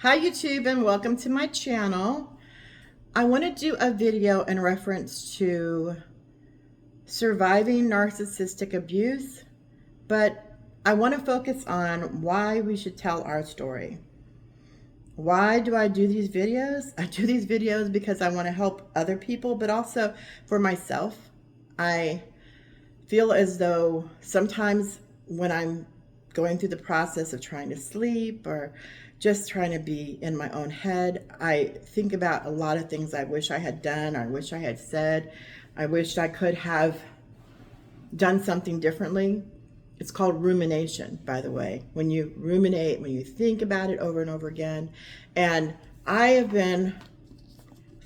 Hi YouTube and welcome to my channel. I want to do a video in reference to surviving narcissistic abuse, but I want to focus on why we should tell our story. Why do I do these videos? I do these videos because I want to help other people, but also for myself. I feel as though sometimes when I'm going through the process of trying to sleep or just trying to be in my own head, I think about a lot of things I wish I had done, I wish I had said, I wished I could have done something differently. It's called rumination, by the way. When you ruminate, when you think about it over and over again. And I have been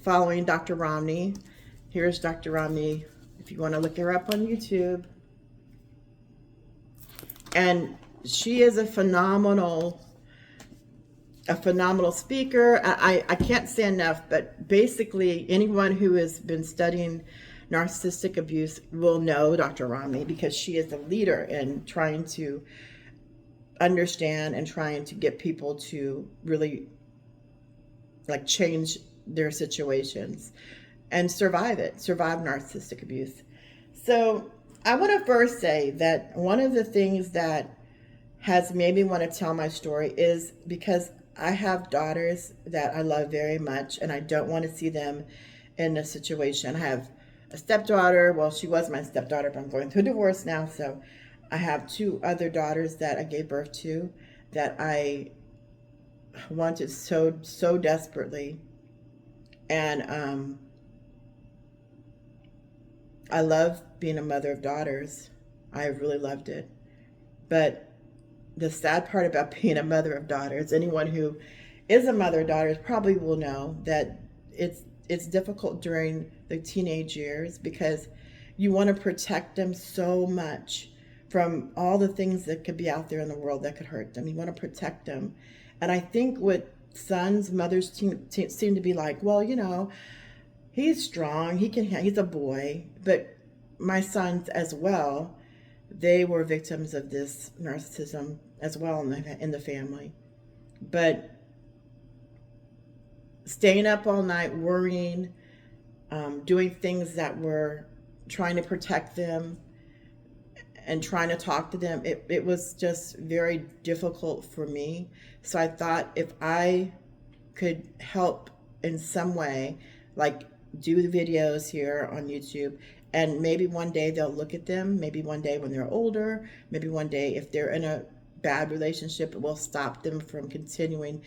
following Dr. Romney. Here's Dr. Romney, if you want to look her up on YouTube. And she is a phenomenal speaker. I can't say enough, but basically anyone who has been studying narcissistic abuse will know Dr. Romney because she is a leader in trying to understand and trying to get people to really change their situations and survive narcissistic abuse. So I want to first say that one of the things that has made me want to tell my story is because I have daughters that I love very much, and I don't want to see them in a situation. I have a stepdaughter. Well, she was my stepdaughter, but I'm going through a divorce now. So I have two other daughters that I gave birth to that I wanted so desperately. And I love being a mother of daughters. I really loved it. But the sad part about being a mother of daughters, anyone who is a mother of daughters probably will know that it's difficult during the teenage years because you want to protect them so much from all the things that could be out there in the world that could hurt them. You want to protect them. And I think with sons, mothers seem to be like, well, he's strong, he's a boy. But my sons as well, they were victims of this narcissism as well in the family. But staying up all night, worrying, doing things that were trying to protect them and trying to talk to them, it was just very difficult for me. So I thought if I could help in some way, like do the videos here on YouTube, and maybe one day they'll look at them, maybe one day when they're older, maybe one day if they're in a bad relationship, it will stop them from continuing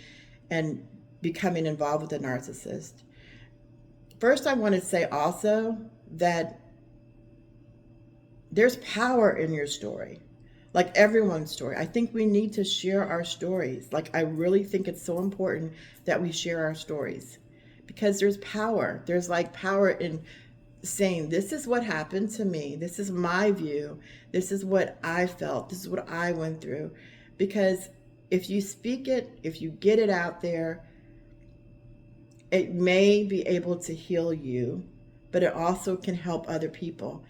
and becoming involved with a narcissist. First, I want to say also that there's power in your story, like everyone's story. I think we need to share our stories. Like, I really think it's so important that we share our stories because there's power. There's power in saying, this is what happened to me. This is my view. This is what I felt. This is what I went through. Because if you speak it, if you get it out there, it may be able to heal you, but it also can help other people.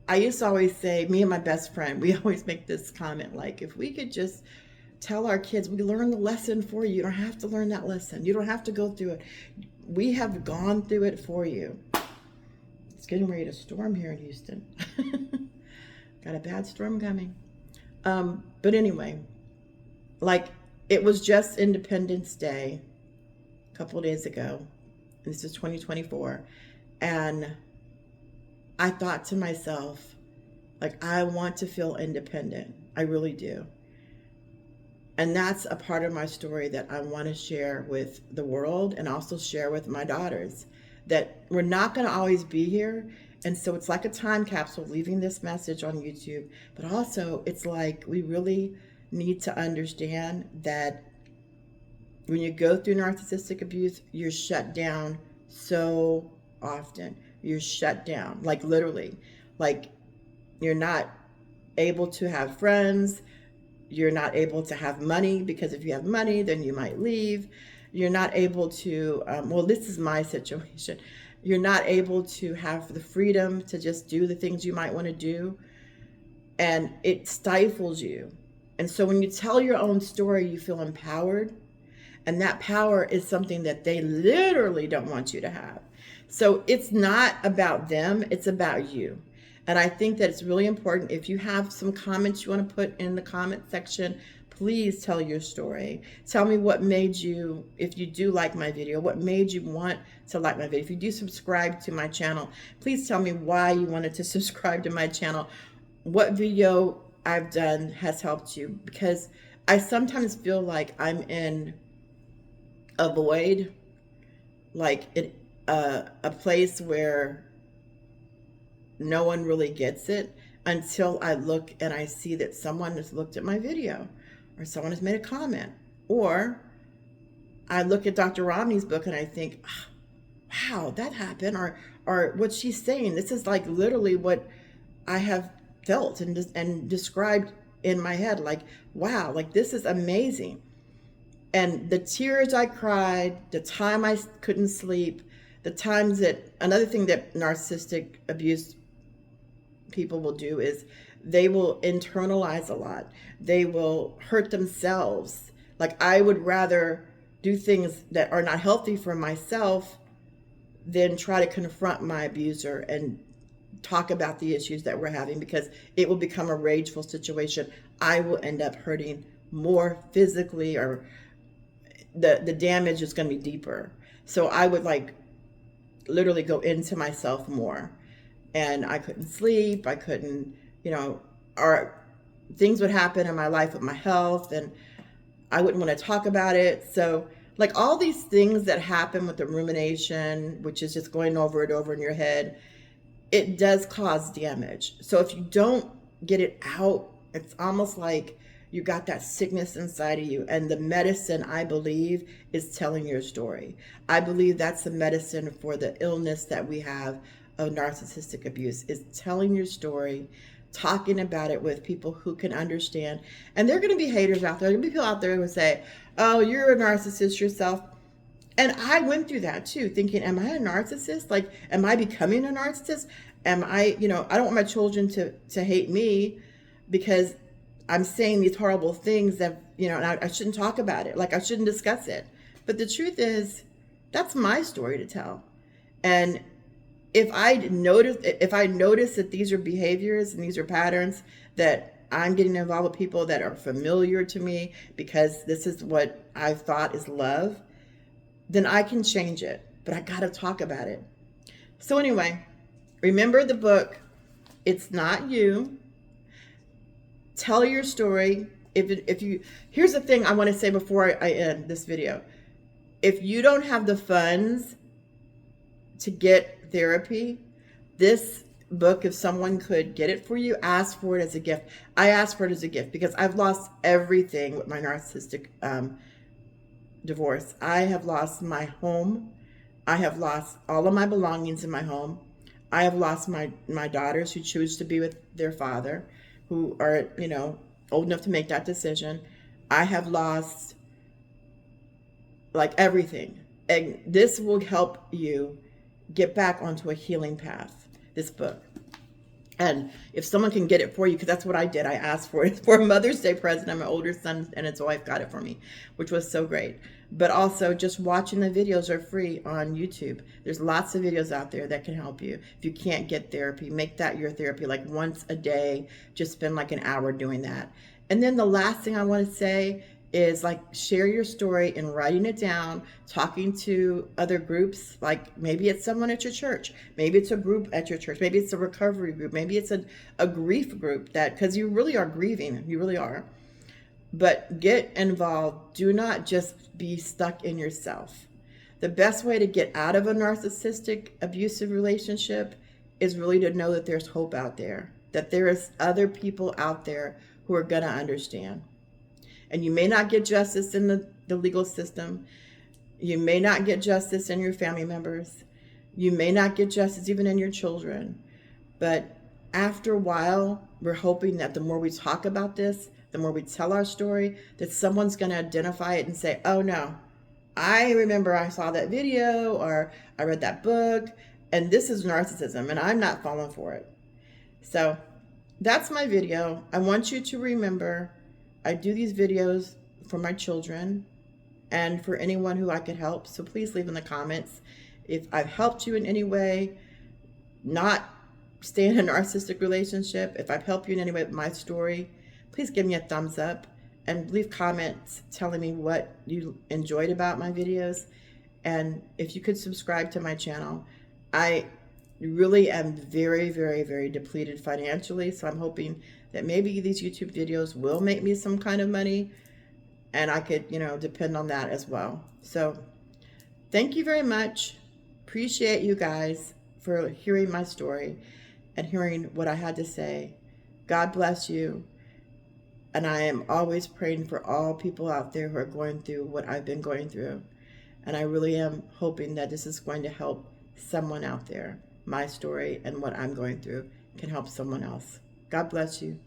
I used to always say, me and my best friend, we always make this comment, like, if we could just tell our kids, we learned the lesson for you. You don't have to learn that lesson. You don't have to go through it. We have gone through it for you. It's getting ready to storm here in Houston. Got a bad storm coming. But anyway, it was just Independence Day a couple of days ago. This is 2024. And I thought to myself, I want to feel independent. I really do. And that's a part of my story that I want to share with the world and also share with my daughters, that we're not going to always be here. And so it's like a time capsule leaving this message on YouTube. But also it's like we really need to understand that when you go through narcissistic abuse, you're shut down so often. You're shut down, literally. You're not able to have friends. You're not able to have money, because if you have money, then you might leave. You're not able to, well, this is my situation. You're not able to have the freedom to just do the things you might want to do. And it stifles you. And so when you tell your own story, you feel empowered. And that power is something that they literally don't want you to have. So it's not about them, it's about you. And I think that it's really important. If you have some comments you want to put in the comment section, please tell your story. Tell me what made you, if you do like my video, what made you want to like my video. If you do subscribe to my channel, please tell me why you wanted to subscribe to my channel. What video I've done has helped you, because I sometimes feel like I'm in a void, like a place where no one really gets it until I look and I see that someone has looked at my video, or someone has made a comment, or I look at Dr. Romney's book and I think, oh, wow, that happened, or what she's saying, this is like literally what I have felt and described in my head, like, wow, like this is amazing. And the tears I cried, the time I couldn't sleep, the times that, another thing that narcissistic abuse people will do is they will internalize a lot. They will hurt themselves. Like, I would rather do things that are not healthy for myself than try to confront my abuser and talk about the issues that we're having, because it will become a rageful situation. I will end up hurting more physically, or the damage is going to be deeper. So I would like literally go into myself more, and I couldn't sleep. I couldn't, or things would happen in my life with my health, and I wouldn't want to talk about it. So like all these things that happen with the rumination, which is just going over it over in your head, it does cause damage. So if you don't get it out, it's almost like you got that sickness inside of you. And the medicine, I believe, is telling your story. I believe that's the medicine for the illness that we have of narcissistic abuse, is telling your story, talking about it with people who can understand. And there are going to be haters out there. There are going to be people out there who say, oh, you're a narcissist yourself. And I went through that too, thinking, am I a narcissist? Like, am I becoming a narcissist? Am I, I don't want my children to hate me because I'm saying these horrible things that, and I shouldn't talk about it. Like, I shouldn't discuss it. But the truth is, that's my story to tell. And if I notice that these are behaviors and these are patterns that I'm getting involved with people that are familiar to me because this is what I've thought is love, then I can change it. But I got to talk about it. So anyway, remember the book, It's Not You. Tell your story. Here's the thing I want to say before I end this video. If you don't have the funds to get therapy, this book, if someone could get it for you, ask for it as a gift. I asked for it as a gift because I've lost everything with my narcissistic divorce. I have lost my home. I have lost all of my belongings in my home. I have lost my daughters who choose to be with their father, who are, old enough to make that decision. I have lost like everything. And this will help you get back onto a healing path, this book. And if someone can get it for you, because that's what I did. I asked for it for a Mother's Day present, and my older son and his wife got it for me, which was so great. But also, just watching the videos are free on YouTube. There's lots of videos out there that can help you. If you can't get therapy, make that your therapy, like once a day. Just spend like an hour doing that. And then the last thing I want to say is, like, share your story and writing it down, talking to other groups. Like, maybe it's someone at your church, maybe it's a group at your church, maybe it's a recovery group, maybe it's a grief group, that, because you really are grieving, you really are. But get involved. Do not just be stuck in yourself. The best way to get out of a narcissistic abusive relationship is really to know that there's hope out there, that there is other people out there who are going to understand. And you may not get justice in the legal system. You may not get justice in your family members. You may not get justice even in your children. But after a while, we're hoping that the more we talk about this, the more we tell our story, that someone's going to identify it and say, oh no, I remember I saw that video, or I read that book, and this is narcissism, and I'm not falling for it. So that's my video. I want you to remember, I do these videos for my children. and for anyone who I could help. So please leave in the comments if I've helped you in any way, not stay in a narcissistic relationship. If I've helped you in any way with my story, please give me a thumbs up and leave comments telling me what you enjoyed about my videos. And if you could subscribe to my channel. I really am very, very, very depleted financially. So I'm hoping that maybe these YouTube videos will make me some kind of money, and I could, depend on that as well. So thank you very much. Appreciate you guys for hearing my story and hearing what I had to say. God bless you. And I am always praying for all people out there who are going through what I've been going through. And I really am hoping that this is going to help someone out there. My story and what I'm going through can help someone else. God bless you.